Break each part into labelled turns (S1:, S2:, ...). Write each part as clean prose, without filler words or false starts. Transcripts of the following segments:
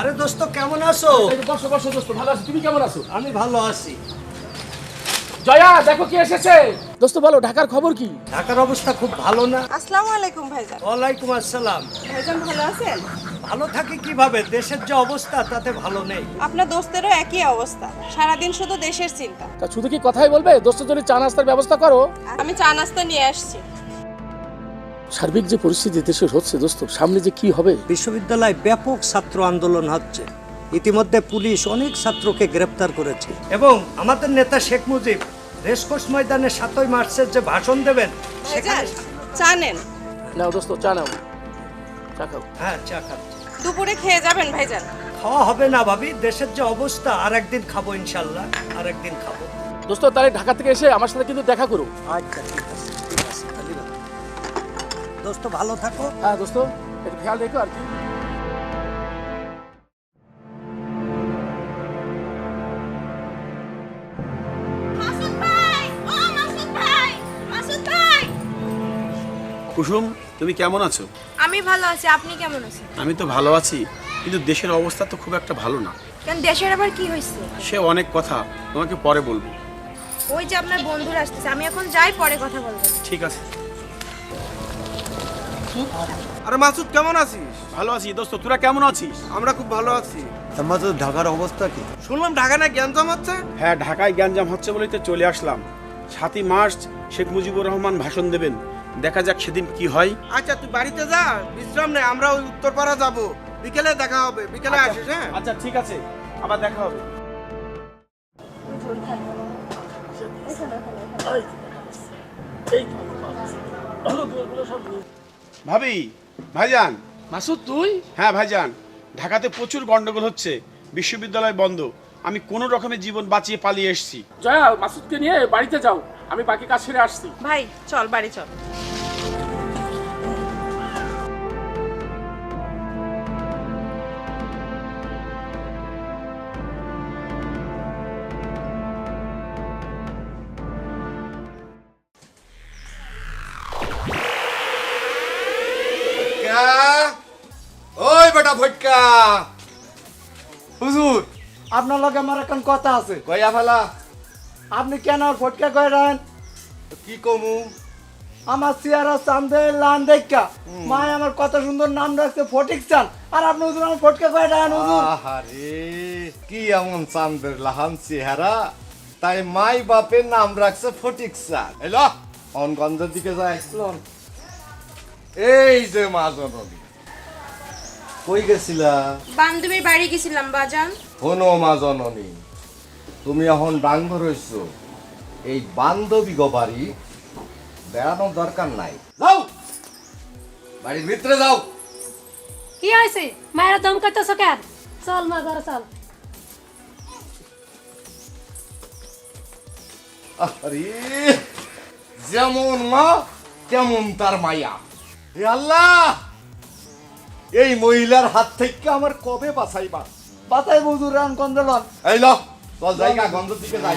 S1: আরে দোস্ত কেমন আছো?
S2: বসো বসো দোস্ত, ভালো আছি। তুমি কেমন আছো?
S1: আমি ভালো আছি।
S2: জয়া, দেখো কি এসেছে। দোস্ত বলো, ঢাকার খবর কি?
S1: ঢাকার অবস্থা খুব ভালো না।
S3: আসসালামু আলাইকুম ভাইজান।
S1: ওয়ালাইকুম আসসালাম।
S3: ভাইজান ভালো আছেন?
S1: ভালো থাকি কিভাবে, দেশের যে অবস্থা তাতে ভালো নেই।
S3: আপনার দোস্তেরও একই অবস্থা, সারাদিন শুধু দেশের চিন্তা।
S2: তা শুধু কি কথাই বলবে? দোস্তের জন্য চা নাস্তার ব্যবস্থা করো।
S3: আমি চা নাস্তা নিয়ে আসছি।
S2: সার্বিক যে পরিস্থিতি দেশের হচ্ছে দোস্ত, সামনে যে কি হবে।
S1: বিশ্ববিদ্যালয়ে ব্যাপক ছাত্র আন্দোলন হচ্ছে। ইতিমধ্যে পুলিশ অনেক ছাত্রকে গ্রেপ্তার করেছে এবং আমাদের নেতা শেখ মুজিব রেসকোর্স ময়দানে 7ই মার্চের যে ভাষণ দেবেন
S3: ভাইজান চা নেন।
S2: নাও দোস্ত, চা নাও, চা খাও।
S1: হ্যাঁ, চা খাচ্ছি।
S3: দুপুরে খেয়ে যাবেন ভাইজান?
S1: খাওয়া হবে না ভাবি, দেশের যে অবস্থা। আরেকদিন খাবো ইনশাল্লাহ, আরেকদিন খাবো।
S2: দোস্ত তাহলে ঢাকা থেকে এসে আমার সাথে কিন্তু দেখা করো।
S1: আচ্ছা, ঠিক আছে, ঠিক আছে। দোস্ত ভালো থাকো।
S2: হ্যাঁ দোস্ত, একটু খেয়াল রেখো আর কি।
S4: কুসুম, তুমি কেমন আছো?
S5: আমি ভালো আছি, আপনি কেমন আছেন?
S4: আমি তো ভালো আছি, কিন্তু দেশের অবস্থা তো খুব একটা ভালো না।
S5: কেন, দেশের আবার কি হয়েছে?
S4: সে অনেক কথা, তোমাকে পরে বলবো।
S5: ওই যে আপনার বন্ধুরা আসতেছে, আমি এখন যাই, পরে কথা বলবো।
S4: ঠিক আছে।
S6: আরে মাসুদ, কেমন আছিস?
S4: ভালো আছি দোস্ত, তোরা কেমন আছিস?
S6: আমরা খুব ভালো আছি।
S1: আমাদের ঢাকার অবস্থা কি?
S6: শুনলাম ঢাকা না গ্যাঞ্জাম হচ্ছে।
S4: হ্যাঁ, ঢাকায় গ্যাঞ্জাম হচ্ছে বলেই তো চলে আসলাম। 7ই মার্চ শেখ মুজিবুর রহমান ভাষণ দেবেন, দেখা যাক সেদিন কি হয়।
S6: আচ্ছা, তুই বাড়িতে যা, বিশ্রাম নে, আমরা ওই উত্তরপাড়া যাব। বিকেলে দেখা হবে, বিকেলে আসিস। হ্যাঁ
S4: আচ্ছা ঠিক আছে, আবার দেখা হবে। ভাবি, ভাইজান।
S2: মাসুদ তুই?
S4: হ্যাঁ ভাইজান, ঢাকাতে প্রচুর গন্ডগোল হচ্ছে, বিশ্ববিদ্যালয় বন্ধ। আমি কোনো রকমের জীবন বাঁচিয়ে পালিয়ে এসেছি।
S2: জয়া, মাসুদকে নিয়ে বাড়িতে যাও, আমি বাকি কাজ সেরে আসছি।
S3: ভাই চল বাড়ি চল।
S6: ওই বেটা ভটকা,
S7: হুজুর, আপনার লগে আমার এখন কথা আছে।
S6: কইয়া ফেলা।
S7: আপনি কেন ফটকা করেন?
S6: কি কমু?
S7: আমার চেয়ারা চান্দে লান দেখা মায় আমার কত সুন্দর নাম রাখছে ফটিক চান, আর আপনি হুজুর আমার ফটকা করে দেন হুজুর।
S8: আহারে, কি এমন চান্দের লাহান চেহারা, তাই মাই বাপের নাম রাখছে ফটিক চাঁদ। এলো অনগঞ্জের দিকে যায়। এই যে মা জননী, কই গেছিলা?
S5: বান্ধবীর বাড়ি গেছিলাম বাজান।
S8: শোনো মা জননী, তুমি এখন ডাঙ্গ রইছ, এই বান্ধবী গো বাড়ি বেড়ানোর দরকার নাই। যাও বাড়ির ভিতরে যাও।
S9: কি হয়েছে? মায়ের দম করতেছ কেন? চল মা ঘরে চল।
S8: আরে, যেমন মা তেমন তার মায়া। হে আল্লাহ, এই মহিলার হাত থেকে আমার কবে বাঁচাইবা?
S7: বাতাই হুজুর রান কন্দলন।
S8: এই ল, চল জায়গা গন্ধের দিকে যাই।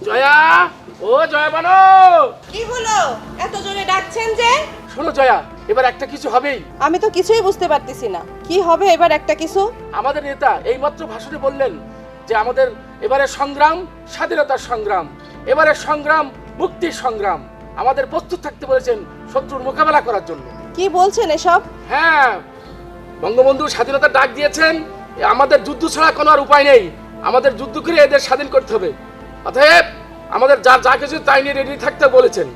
S2: জয়া, ও জয়া বানো।
S3: কি হলো, এত জোরে ডাকছেন যে?
S2: শোনো জয়া, এবার একটা কিছু হবেই।
S3: আমি তো কিছুই বুঝতে পারতেছি না, কি হবে এবার একটা কিছু?
S2: আমাদের নেতা এইমাত্র ভাষণে বললেন যে আমাদের এবারের সংগ্রাম স্বাধীনতার সংগ্রাম, এবারের সংগ্রাম মুক্তির সংগ্রাম। আমাদের প্রস্তুত থাকতে বলেছেন শত্রুর মোকাবেলা করার জন্য।
S3: কি বলছেন এসব?
S2: হ্যাঁ, বঙ্গবন্ধু স্বাধীনতার ডাক দিয়েছেন। আমাদের যুদ্ধ ছাড়া কোনো আর উপায় নেই, আমাদের যুদ্ধ করে এদের স্বাধীন করতে হবে। অতএব আমাদের যা যা কিছু তাই নিয়ে রেডি থাকতে বলেছেন।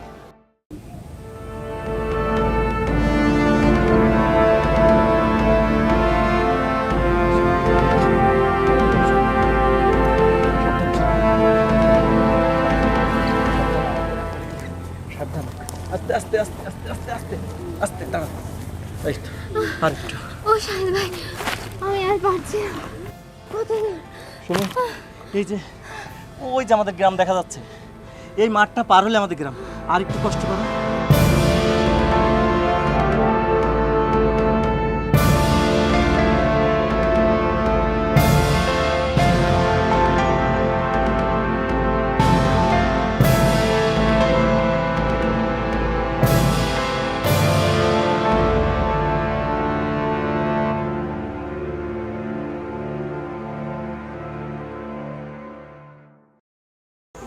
S1: আস্তে আস্তে আস্তে আস্তে আস্তে আস্তে আস্তে দাঁড়া। এই তো, আরেকটু।
S9: ও শাহিদ ভাই, আমি আর পারছি না। কোথায়?
S7: শুনুন, এই যে ওই যে আমাদের গ্রাম দেখা যাচ্ছে, এই মাঠটা পার হলে আমাদের গ্রাম। আর একটু কষ্ট করো।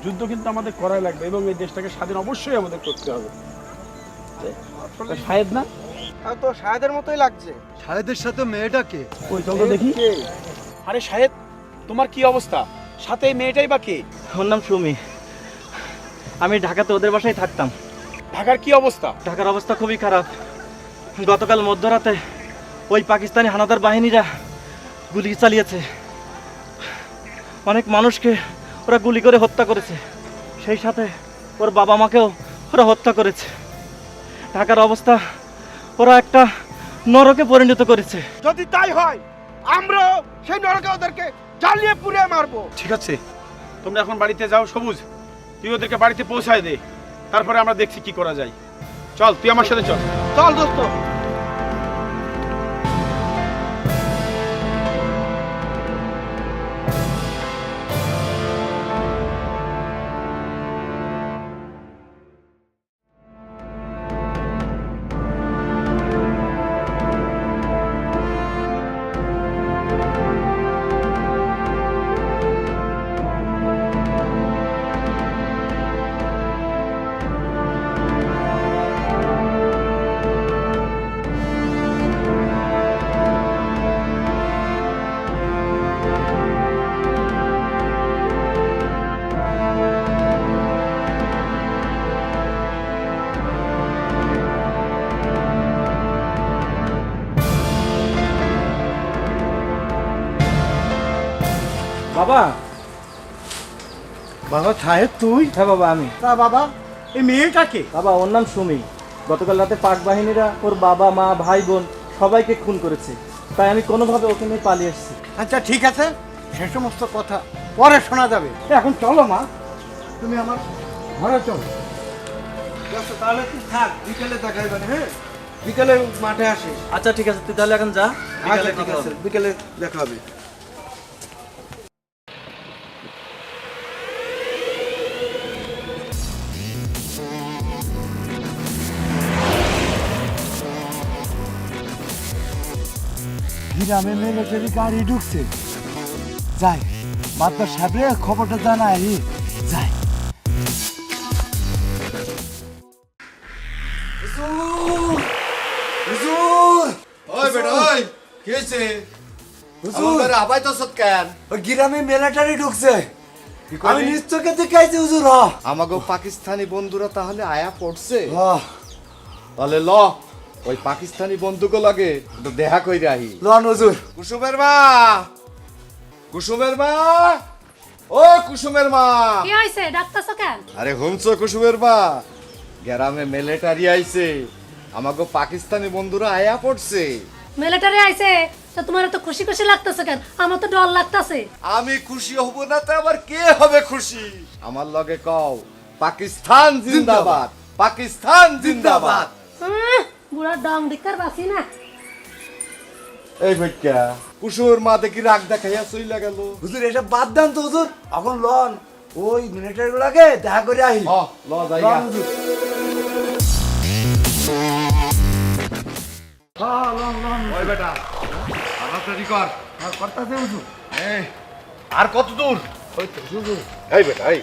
S4: যুদ্ধ কিন্তু আমাদের করাই লাগবে এবং এই দেশটাকে স্বাধীন অবশ্যই আমাদের করতে হবে। তা শাহেদ না?
S6: আর তো শাহেদের মতোই লাগছে।
S7: সাহেদের সাথে মেয়েটাকে
S4: ওই চল তো দেখি। আরে শাহেদ, তোমার কি অবস্থা? সাথে এই মেয়েটাই বা কে?
S10: ওর নাম সুমি। আমি ঢাকাতে ওদের বাসায় থাকতাম।
S4: ঢাকার কি অবস্থা?
S10: ঢাকার অবস্থা খুবই খারাপ। গতকাল মধ্যরাতে ওই পাকিস্তানি হানাদার বাহিনীরা গুলি চালিয়েছে। অনেক মানুষকে ওরা গুলি করে হত্যা করেছে, সেই সাথে ওর বাবা মাকেও ওরা হত্যা করেছে। ঢাকার অবস্থা ওরা একটা নরকে পরিণত করেছে।
S6: যদি তাই হয় আমরাও সেই নরকে ওদেরকে জ্বালিয়ে পুড়িয়ে মারবো।
S4: ঠিক আছে, তোমরা এখন বাড়িতে যাও। সবুজ, তুই ওদেরকে বাড়িতে পৌঁছায় দে, তারপরে আমরা দেখছি কি করা যায়। চল, তুই আমার সাথে চল।
S6: চল দোস্ত।
S10: বাবা,
S7: বাবা সাহেব তুই?
S10: হ্যাঁ বাবা আমি।
S7: তা বাবা এই মেয়েটাকে?
S10: বাবা ওর নাম সুমি। গতকাল রাতে পাক বাহিনীরা ওর বাবা মা ভাই বোন সবাইকে খুন করেছে, তাই আমি কোনোভাবে ওকে নিয়ে পালিয়ে এসেছি।
S7: আচ্ছা ঠিক আছে, সে সমস্ত কথা পরে শোনা যাবে। এখন চলো মা, তুমি আমার ঘরে চলো।
S6: দোস্ত তাহলে তুই থাক, বিকেলে দেখা হবে। হ্যাঁ, বিকেলে মাঠে আসিস।
S10: আচ্ছা ঠিক আছে, তুই তাহলে এখন যা।
S6: আচ্ছা ঠিক আছে, বিকেলে দেখা হবে।
S7: গ্রামে মিলিটারি গাড়ি ঢুকছে, যাই মাত্র সাহেবরে খবরটা জানাই যাই।
S8: ওই বেটা ওই কি হইছে? আমাদের আবাই তো সৎ কেন?
S7: ওই গ্রামে মিলিটারি ঢুকছে, আমি নিজ চোখে দেখাইছি হুজুর।
S8: আমাগো পাকিস্তানি বন্ধুরা তাহলে আয়া পড়ছে।
S7: হ্যাঁ
S8: তাহলে ল ওই পাকিস্তানি বন্ধুকে লাগে একটু দেখা কইরা আহি।
S7: লন হুজুর।
S8: কুসুমের মা, কুসুমের মা, ও কুসুমের মা।
S9: কি হয়েছে ডাক্তারছো কেন?
S8: আরে হুমছো কুসুমের মা, গ্রামে মিলিটারি আইছে, আমাগো পাকিস্তানি বন্ধুরা আয়া পড়ছে।
S9: মিলিটারি আইছে তো তোমার তো খুশি খুশি লাগতেছে কেন? আমার তো ডর লাগতেছে।
S8: আমি খুশি হব না তো আবার কে হবে খুশি? আমার লগে কও পাকিস্তান জিন্দাবাদ, পাকিস্তান জিন্দাবাদ।
S9: বুড়া ডং দিকার বাসি না।
S8: এই ভইকা কুসুর মা দেখি রাগ দেখাইয়া চইলা গেল।
S7: হুজুর এসব বাদ দেন তো হুজুর, এখন লন ওই মিলিটারি গুলাকে দেখা করে আহি।
S8: ল যাইগা।
S7: লন হুজুর। হ্যাঁ লন লন।
S8: ওই বেটা তাড়াতাড়ি কর।
S7: হ্যাঁ করতাছে হুজুর।
S8: এই আর কত দূর?
S7: ওই তো হুজুর।
S8: এই বেটা এই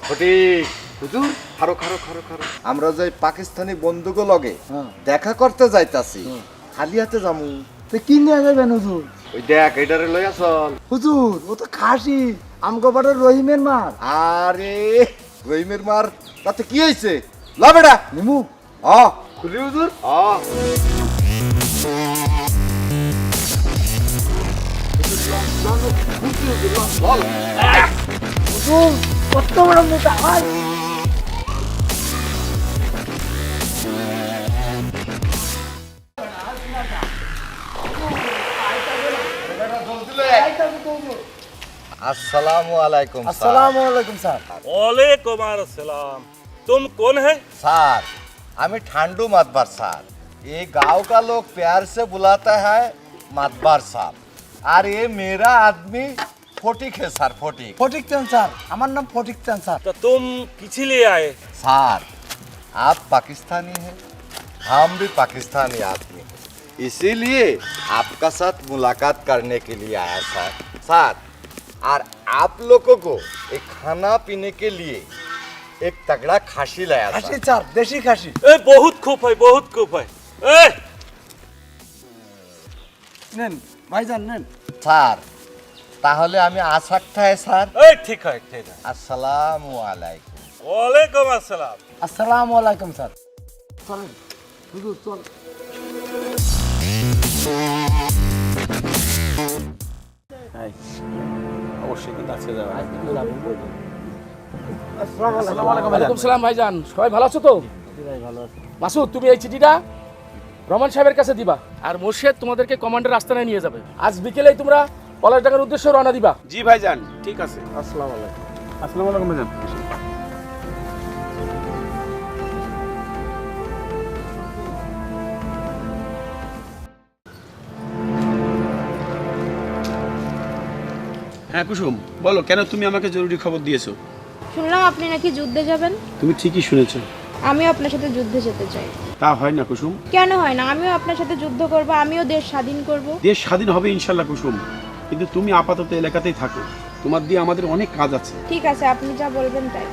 S8: ফটিক হুজুর খারো খারো খারো খারো। আমরা যাই পাকিস্তানি বন্ধুগো লগে দেখা করতে যাইতাছি, খালি হাতে যামু।
S7: তো কি নিয়ে যাবেন হুজুর?
S8: ওই দেখ এটারে লইয়া চল।
S7: হুজুর ও তো খাসি, আমগো বাড়ির রহিমের মার।
S8: আরে রহিমের মার তাতে কি হইছে? ল বেটা
S7: নিমু।
S8: খুলি হুজুর।
S7: হুজুর কত বড় মোটা হয়।
S8: अस्सलामु अलैकुम सर।
S7: আসসালামু আলাইকুম স্যার।
S10: ওয়ালাইকুম আসসালাম। तुम कौन है?
S8: सर हमें ठांडू मतबर सर, ये गांव का लोग प्यार से बुलाता है मतबर साहब, और ये मेरा आदमी फोटिक है सर, फोटिक।
S7: ফটিক চান স্যার, আমার নাম ফটিক চান স্যার।
S10: तो तुम किसी लिए आए?
S8: सर आप पाकिस्तानी हैं, हम भी पाकिस्तानी आदमी हैं, इसीलिए आपका साथ मुलाकात करने के लिए आया सर। सर और आप लोगों को एक खाना पीने के लिए एक तगड़ा खासी लाया था।
S7: খাসি স্যার দেশি খাসি।
S10: এ বহুত খুব হয়, বহুত খুব হয়। এ
S7: নেন ভাইজান নেন।
S8: স্যার তাহলে আমি আসাকটায় স্যার।
S10: এই ঠিক হয়, ঠিক হয়।
S8: আসসালামু আলাইকুম।
S10: ওয়ালাইকুম আসসালাম।
S7: আসসালামু আলাইকুম স্যার। চলেন হুজুর চল।
S4: অবশ্যই কিন্তু আজকে যাওয়া
S2: ওয়ালাইকুম সালাম ভাইজান, সবাই ভালো আছো তো? মাসুদ, তুমি এই চিঠিটা রহমান সাহেবের কাছে দিবা, আর মোর্শেদ তোমাদেরকে কমান্ডার আস্তানায় নিয়ে যাবে। আজ বিকেলেই তোমরা পলাশডাঙ্গার উদ্দেশ্যে রওনা দিবা।
S4: জি ভাইজান, ঠিক আছে। আসসালামু আলাইকুম। আসসালামু আলাইকুম ভাইজান। হ্যাঁ কুসুম, বলো কেন তুমি আমাকে জরুরি খবর দিয়েছো?
S5: শুনলাম আপনি নাকি যুদ্ধে যাবেন।
S4: তুমি ঠিকই শুনেছো।
S5: আমিও আপনার সাথে যুদ্ধে যেতে চাই।
S4: তা হয় না কুসুম।
S5: কেন হয় না? আমিও আপনার সাথে যুদ্ধ করব, আমিও দেশ স্বাধীন করব।
S4: দেশ স্বাধীন হবে ইনশাল্লাহ কুসুম, কিন্তু তুমি আপাতত এলাকাতেই থাকো। তোমার দিয়ে আমাদের অনেক কাজ আছে।
S5: ঠিক আছে, আপনি যা বলবেন তাই।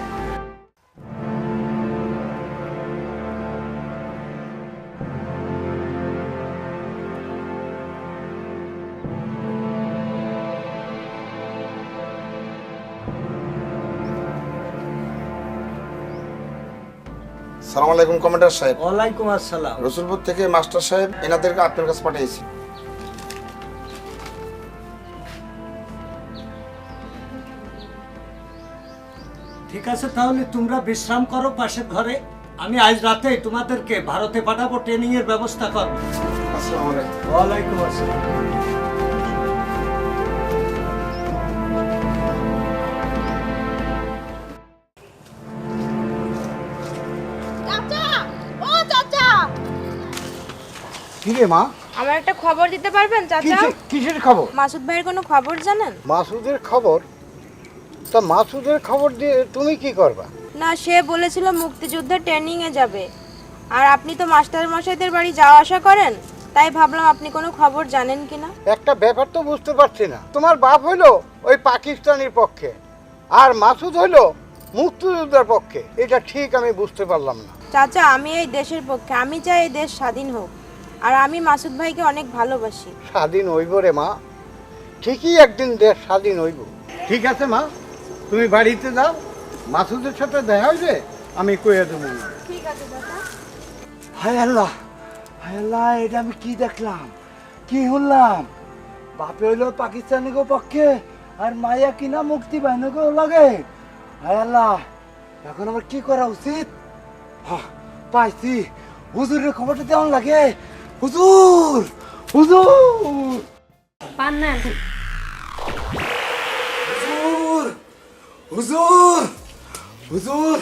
S6: সালাম আলাইকুম কমান্ডার সাহেব।
S1: ওয়ালাইকুম আসসালাম।
S6: রসুলপুর থেকে মাস্টার সাহেব এনাদেরকে আপনার কাছে পাঠিয়েছি।
S1: ঠিক আছে, তাহলে তোমরা বিশ্রাম করো পাশের ঘরে। আমি আজ রাতে তোমাদেরকে ভারতে পাঠাবো, ট্রেনিং এর ব্যবস্থা করবো।
S6: আসসালামু আলাইকুম।
S1: ওয়ালাইকুম আসসালাম।
S5: চাচা, ও চাচা,
S7: কি রে মা?
S5: আমার একটা খবর দিতে পারবেন চাচা?
S7: কিসের খবর?
S5: মাসুদ ভাইয়ের কোনো খবর জানেন?
S7: মাসুদের খবর? তা মাসুদের খবর দিয়ে তুমি কি করবা?
S5: না, সে বলেছিল মুক্তিযুদ্ধের ট্রেনিং এ যাবে। আর আপনি তো মাস্টার মশাইদের বাড়ি যাওয়া আসা করেন, তাই ভাবলাম আপনি কোনো খবর জানেন কিনা।
S7: একটা ব্যাপার তো বুঝতে পারছি না। তোমার বাপ হইলো ওই পাকিস্তানের পক্ষে, আর মাসুদ হইলো মুক্তিযুদ্ধের পক্ষে। এটা ঠিক আমি বুঝতে পারলাম না।
S5: চাচা, আমি এই দেশের পক্ষে। আমি চাই এই দেশ স্বাধীন হোক, আর আমি মাসুদ ভাইকে অনেক ভালোবাসি।
S7: স্বাধীন হইব রে মা, ঠিকই একদিন দেশ স্বাধীন হইব। ঠিক আছে মা, তুমি বাড়িতে যাও, মাসুদের সাথে দেখা হইবে আমি কইয়া দেবো।
S5: ঠিক আছে চাচা।
S7: হায় আল্লাহ, হায় আল্লাহ, এটা আমি কি দেখলাম, কি শুনলাম? বাপে হইলো পাকিস্তানি গো পক্ষে, আর মায়া কিনা মুক্তি বাহিনী গো লাগে। হায় আল্লাহ, এখন আমার কি করা উচিত? পাইছি, হুজুরের খবরটা কেমন লাগে? হুজুর, হুজুর,
S9: পান নেন।
S7: হুজুর, হুজুর, হুজুর,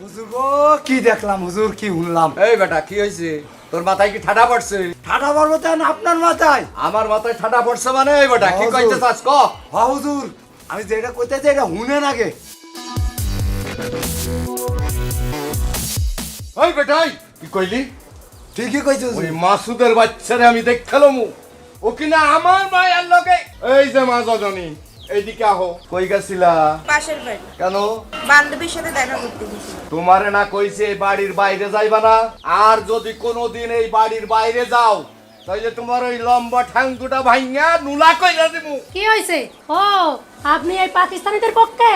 S7: হুজুর গো, কি দেখলাম হুজুর, কি শুনলাম?
S8: এই বেটা কি হয়েছে? তোর মাথায় কি ঠাডা পড়ছে?
S7: ঠাডা পড়বো তেন আপনার মাথায়?
S8: আমার মাথায় ঠাডা পড়ছে মানে? এই বেটা কি কইতে চাস ক?
S7: হ্যাঁ হুজুর, আমি যেটা কইতে চাই এটা শুনেন আগে।
S8: ওই বেটাই কি কইলি?
S7: ঠিকই কইছো
S8: ওই
S7: হুজুর।
S8: মাসুদের বাচ্চারে আমি দেখলাম, ও কিনা আমার মায়ের লগে। এই যে মা জজনী, এইদিকে আহো। কই গেছিলা?
S5: পাশের বাড়ি
S8: কেন?
S5: বান্ধবীর সাথে দেখা করতে গেছি।
S8: তোমারে না কইছে এই বাড়ির বাইরে যাইবা না? আর যদি কোনোদিন এই বাড়ির বাইরে যাও তাইলে তোমার ওই লম্বা ঠ্যাং দুটা ভাঙা নুলা কইরা দিমু।
S9: কি হয়েছে? ও, আপনি এই পাকিস্তানিদের পক্ষে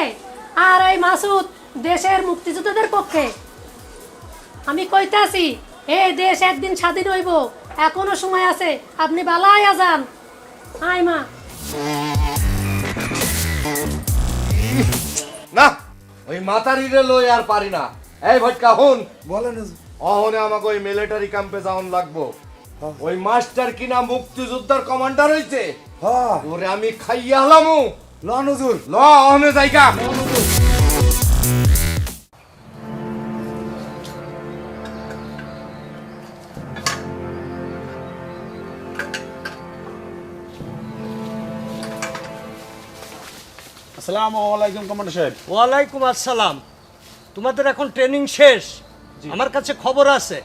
S9: আর এই মাসুদ দেশের মুক্তিযোদ্ধাদের পক্ষে? আমি কইতাছি এই দেশ একদিন স্বাধীন হইব, এখনো সময় আছে। আপনি বালাই আজান। আয় মা।
S8: না, ওই মাতারিরে লই আর পারি না। এই ভটকা হুন,
S7: বলেন হুজুর।
S8: অহনে আমাকে ওই মিলিটারি ক্যাম্পে যাওন লাগবো। ওই মাস্টার কিনা মুক্তিযোদ্ধার কমান্ডার হইছে,
S7: হ্যাঁ,
S8: ওরে আমি খাইয়া হলামু।
S7: লন হুজুর।
S8: ল অহনে জায়গা।
S4: আসসালামু আলাইকুম কমান্ডার সাহেব।
S1: ওয়ালাইকুম আসসালাম। তোমাদের এখন ট্রেনিং শেষ। আমার কাছে খবর আছে,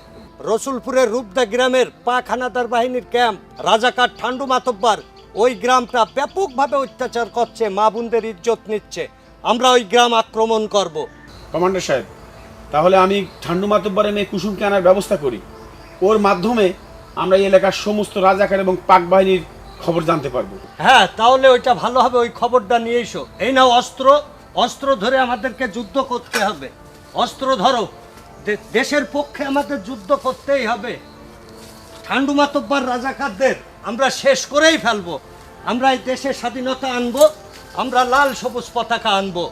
S1: রসুলপুরের রূপদা গ্রামের পাক হানাদার বাহিনীর ক্যাম্প রাজাকার ঠান্ডু মাতব্বার ওই গ্রামটা ব্যাপকভাবে অত্যাচার করছে, মা বোনদের ইজ্জত নিচ্ছে। আমরা ওই গ্রাম আক্রমণ করব।
S4: কমান্ডার সাহেব, তাহলে আমি ঠান্ডু মাতব্বরের মেয়ে কুসুমকে আনার ব্যবস্থা করি। ওর মাধ্যমে আমরা এই এলাকার সমস্ত রাজাকার এবং পাক বাহিনীর খবর জানতে পারবো।
S1: হ্যাঁ, তাহলে ওইটা ভালো হবে, ওই খবরটা নিয়ে এসো। এই নাও অস্ত্র, অস্ত্র ধরে আমাদেরকে যুদ্ধ করতে হবে। অস্ত্র ধরো, দেশের পক্ষে আমাদের যুদ্ধ করতেই হবে। ঠান্ডু মাতব্বর রাজাকারদের আমরা শেষ করেই ফেলবো। আমরা এই দেশের স্বাধীনতা আনবো, আমরা লাল সবুজ পতাকা আনবো,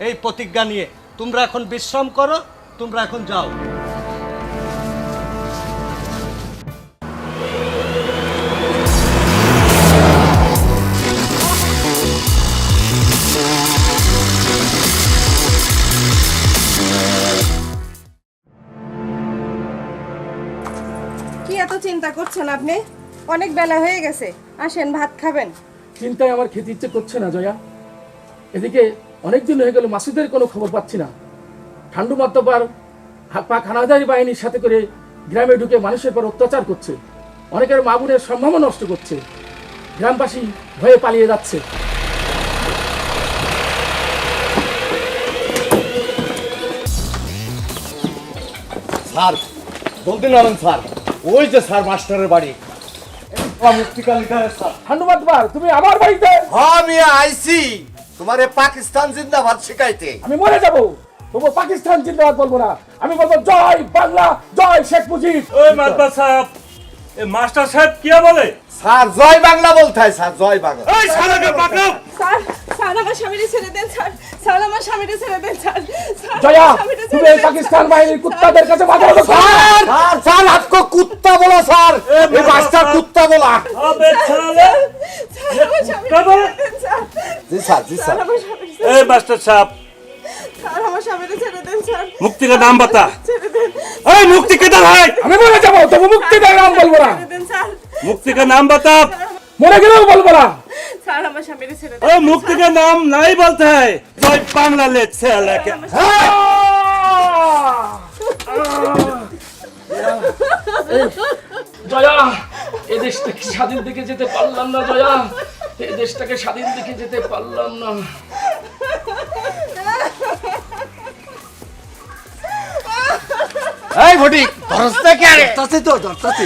S1: এই প্রতিজ্ঞা নিয়ে। তোমরা এখন বিশ্রাম করো, তোমরা এখন যাও।
S3: কি এত চিন্তা করছেন আপনি? অনেক বেলা হয়ে গেছে, আসেন ভাত খাবেন।
S2: চিন্তায় আমার খেতে ইচ্ছে করছে না জয়া। এদিকে অনেকদিন হয়ে গেল মাসুদের কোনো খবর পাচ্ছি না। ঠান্ডু মাতব্বর পাক হানাদারি বাহিনীর সাথে করে গ্রামে ঢুকে মানুষের পর অত্যাচার করছে, অনেকের মা বোনের সম্মানও নষ্ট করছে। গ্রামবাসী ভয়ে পালিয়ে যাচ্ছে।
S8: স্যার বলতে নামেন স্যার, ওই যে স্যার মাস্টারের বাড়ি মুক্তিকালিকার স্যার।
S2: ঠান্ডু মাতব্বর, তুমি আমার বাড়িতে?
S8: আমি আইছি তোমারে পাকিস্তান জিন্দাবাদ শিখাইতে।
S2: আমি মরে যাবো, তবু পাকিস্তান জিন্দাবাদ বলবো না। আমি বলবো জয় বাংলা, জয় শেখ মুজিব।
S10: ওই মাতব্বর সাহেব, এ মাস্টার সাহেব কি বলে?
S8: স্যার জয় বাংলা বলতে হয় স্যার, জয় বাংলা।
S10: এই শালাকে পাকড়াও।
S3: স্যার, স্যার আমার স্বামীকে ছেড়ে দেন স্যার, স্যার আমার স্বামীকে ছেড়ে দেন স্যার।
S2: জয়া, তুমি এই পাকিস্তান বাহিনীর কুত্তাদের কাছে বাধা দাও।
S8: স্যার স্যার স্যার आपको कुत्ता बोला सर, ये मास्टर कुत्ता बोला।
S10: আবে শালা,
S3: স্যার আমার স্বামীকে
S10: কাবো।
S3: ছেড়ে দেন স্যার।
S8: जी सर जी
S3: স্যার
S8: सर।
S3: আমার স্বামীকে,
S10: এই মাস্টার সাহেব,
S3: স্যার আমার স্বামীকে ছেড়ে দেন স্যার,
S10: মুক্তি का नाम बता।
S3: ছেড়ে দেন,
S10: এই মুক্তি किधर है?
S2: আমি মরে যাবো, তবু মুক্তিদের নাম বলবো না।
S3: ছেড়ে দেন স্যার,
S10: मुक्ति का नाम बता।
S2: মরে গেলেও বলবো না।
S3: স্যার আমার স্বামীকে ছেড়ে দেন।
S10: ओए मुक्ति का नाम नहीं बोलता है, जय बांग्ला ले साला के।
S2: জয়া, এই দেশটাকে স্বাধীন দিকে যেতে পারলাম না জয়া, এই দেশটাকে স্বাধীন দিকে যেতে পারলাম না।
S8: এই ফটিক ধরতে কে রে? ধরতে তো ধরতে।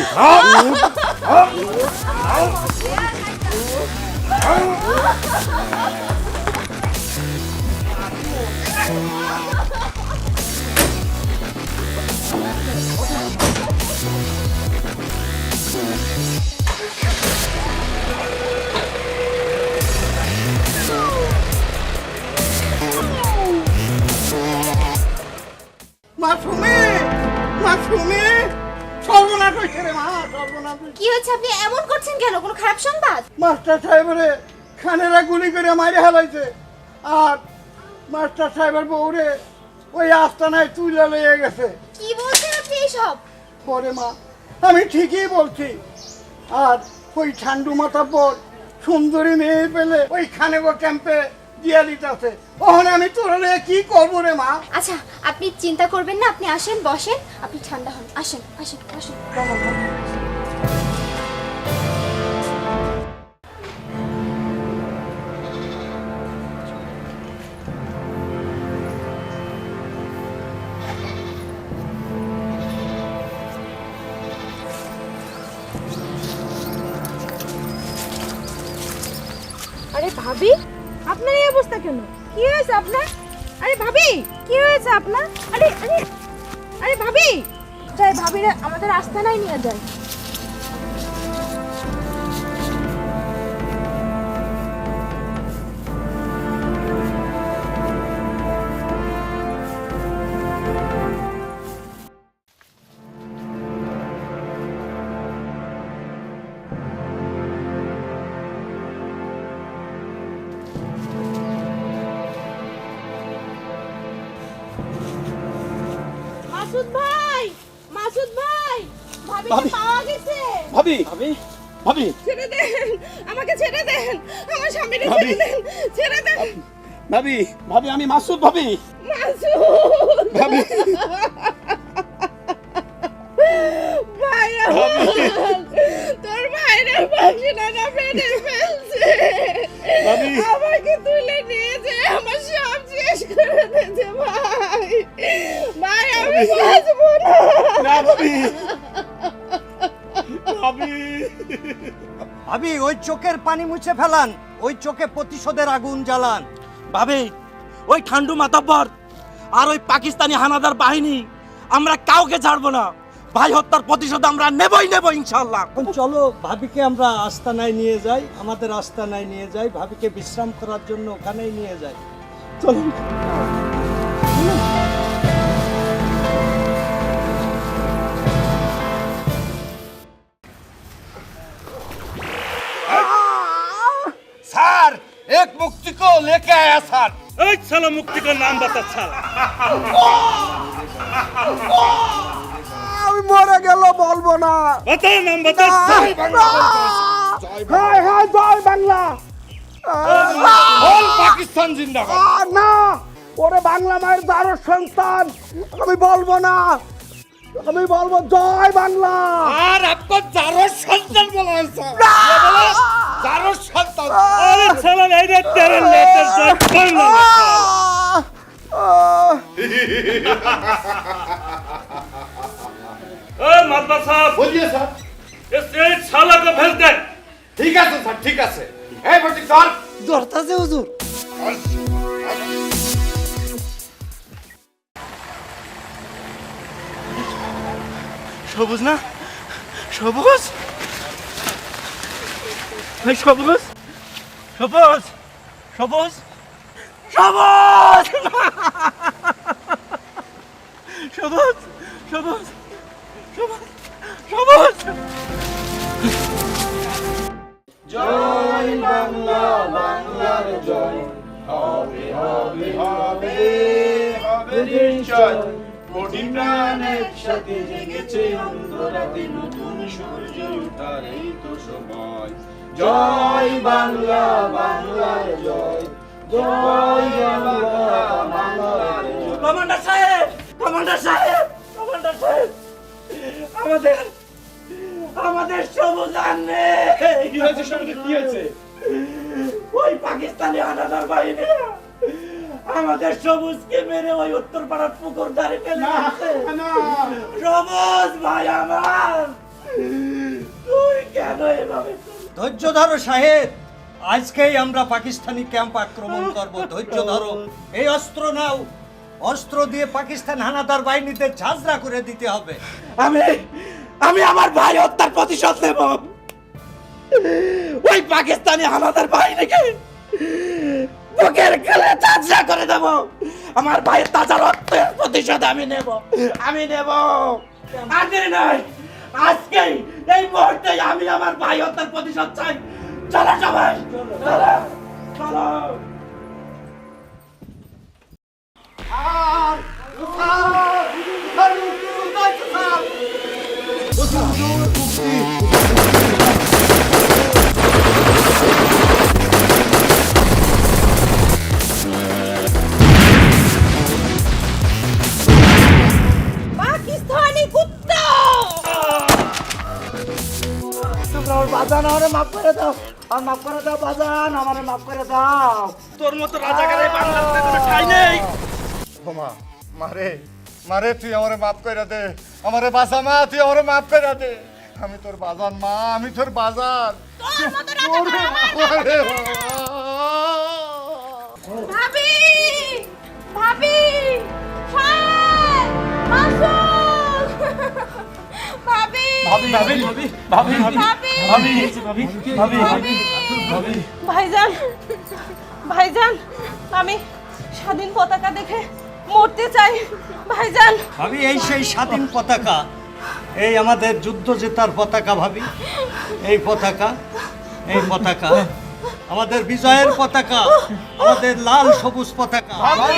S6: মাসুমি, মাসুমি, সর্বনাশ হয়েছে রে মা, সর্বনাশ হয়েছে।
S5: কি হয়েছে, আপনি এমন করছেন কেন? কোনো খারাপ সংবাদ?
S6: মাস্টার সাহেবের খানেরা গুলি করে মারে হেলাইছে, আর মাস্টার সাহেবের বউরে ওই আস্তানায় তুলে লয়ে গেছে।
S5: কি বলছেন আপনি এইসব?
S6: পরে মা, আমি ঠিকই বলছি। আর ওই ঠান্ডু মাতাব্বর সুন্দরী মেয়ে পেলে ওই খানেগো ক্যাম্পে দিয়া দিতেছে। ওখানে আমি তোরা লয়ে কি করবো রে মা?
S5: আচ্ছা, আপনি চিন্তা করবেন না, আপনি আসেন, বসেন, আপনি ঠান্ডা হন, আসেন আসেন আসেন।
S3: আরে ভাবি, আপনার এই অবস্থা কেন? কি হয়েছে আপনার? আরে ভাবি, কি হয়েছে আপনার? আরে আরে আরে ভাবি, যাই ভাবিরে আমাদের আস্তানায় নিয়ে যায়। মাসুদ ভাই, মাসুদ ভাই, ভাবিকে পাওয়া গেছে।
S4: ভাবি ভাবি ভাবি
S3: ছেড়ে দেন, আমাকে ছেড়ে দেন, আমার স্বামীকে ছেড়ে দেন, ছেড়ে দেন।
S4: ভাবি ভাবি, আমি মাসুদ ভাবি।
S3: মাসুদ
S4: ভাবি
S3: ভাই, তোর ভাইরা বাসিনা না পেটে ফেলছে। আমাকে তুলে নিয়ে যে আমার সব শেষ করে দিয়েছে ভাই। ভাই আমি বাঁচবো না।
S1: ভাবি ওই চোখের পানি মুছে ফেলান, ওই চোখে প্রতিশোধের আগুন জ্বালান।
S2: ভাবি ওই ঠান্ডু মাতাব্বর আর ওই পাকিস্তানি হানাদার বাহিনী আমরা কাউকে ছাড়বো না। ভাই হত্যার প্রতিশোধ আমরা নেবই নেব ইনশাআল্লাহ।
S1: এখন চলো ভাবিকে আমরা আস্তানায় নিয়ে যাই, আমাদের আস্তানায় নিয়ে যাই, ভাবিকে বিশ্রাম করার জন্য ওখানেই নিয়ে যাই। চলুন।
S8: सर एक मुक्ति को लेके आया सर।
S10: এই শালা মুক্তি का नाम बता শালা।
S7: আমি মরে গেল বলবো না।
S10: बता नाम बता।
S7: হায় হায় জয় বাংলা।
S8: बोल पाकिस्तान जिंदाबाद।
S7: না ওরে বাংলা মায়ের দ্বারস সন্তান, আমি বলবো না, আমি বলবো জয় বাংলা।
S8: और आपको जारो संतान बोला है सर। जारो संतान।
S10: अरे শালা এই রে तेरे लेटर से बांग्ला में শালা। ए मातबा साहब
S8: बोलिए सर।
S10: इस एक शाला को भेज दे।
S8: ठीक है सर ठीक है सर। ए बच्चे सर
S7: ধরতাছে হুজুর।
S10: সবুজ না সবুজ ভাই সবুজ সবুজ সবুজ সবুজ সবুজ সবুজ সবুজ সবুজ
S4: জয় বাংলা, বাংলার জয় হবে হবে হবে হবে নিশ্চয়। কোটি প্রাণ একসাথে জেগেছে অন্ধরাতে, নতুন সূর্য ওঠার এই তো সময়। জয় বাংলা, বাংলার জয়, জয় বাংলা, বাংলার জয়।
S2: কমান্ডার সাহেব, কমান্ডার সাহেব, কমান্ডার সাহেব, আমাদের আমাদের সবুজ আনবে।
S4: কি হয়েছে সবাই, কি হয়েছে?
S2: ওই পাকিস্তানি হানাদার বাহিনী আমাদের সবুজকে মেরে ওই উত্তর পাড়ার পুকুর ধারে ফেলে দিয়েছে। সবুজ ভাই আমার, তুই কেন এভাবে?
S1: ধৈর্য ধরো সাহেব, আজকেই আমরা পাকিস্তানি ক্যাম্প আক্রমণ করব। ধৈর্য ধরো, এই অস্ত্র নাও, অস্ত্র দিয়ে পাকিস্তান হানাদার বাহিনীদের ঝাঁঝরা করে দিতে হবে।
S2: আমি আমি আমার ভাই হত্যার প্রতিশোধ নেব। ওই পাকিস্তানি হানাদার বাহিনীকে বুকের গলে ঝাঁঝরা করে দেব। আমার ভাইয়ের তাজা রক্তের প্রতিশোধ আমি নেব, আমি নেব। আর দেরি নাই, আজকেই এই মুহূর্তে আমি আমার ভাই হত্যার প্রতিশোধ চাই। চলো সবাই, চলো চলো।
S3: পাকিস্তানি কুত্তা!
S7: তোমরা ওর বাজান আমারে মাফ করে দাও, আর মাফ করে দাও বাজান, আমারে মাফ করে দাও।
S2: তোর মতো রাজাকারে বাংলাতে কোনো ঠাঁই নেই।
S8: মা মারে মারে তুই আমারে মাফ করে দে, আমারে বাসা মা, তুই আমারে মাফ করে দে। আমি তোর বাজান মা, আমি তোর বাজান।
S3: তোর মতো রাজাকার আমার না। ভাবি! ভাবি! সাহেব! মাসুদ! ভাবি! ভাবি! ভাইজান, ভাইজান, আমি স্বাধীন পতাকা দেখে মরতে চাই ভাইজান।
S1: ভাবি এই সেই স্বাধীন পতাকা, এই আমাদের যুদ্ধ জেতার পতাকা ভাবি। এই পতাকা, এই পতাকা আমাদের বিজয়ের পতাকা, আমাদের লাল সবুজ পতাকা।
S7: ভাই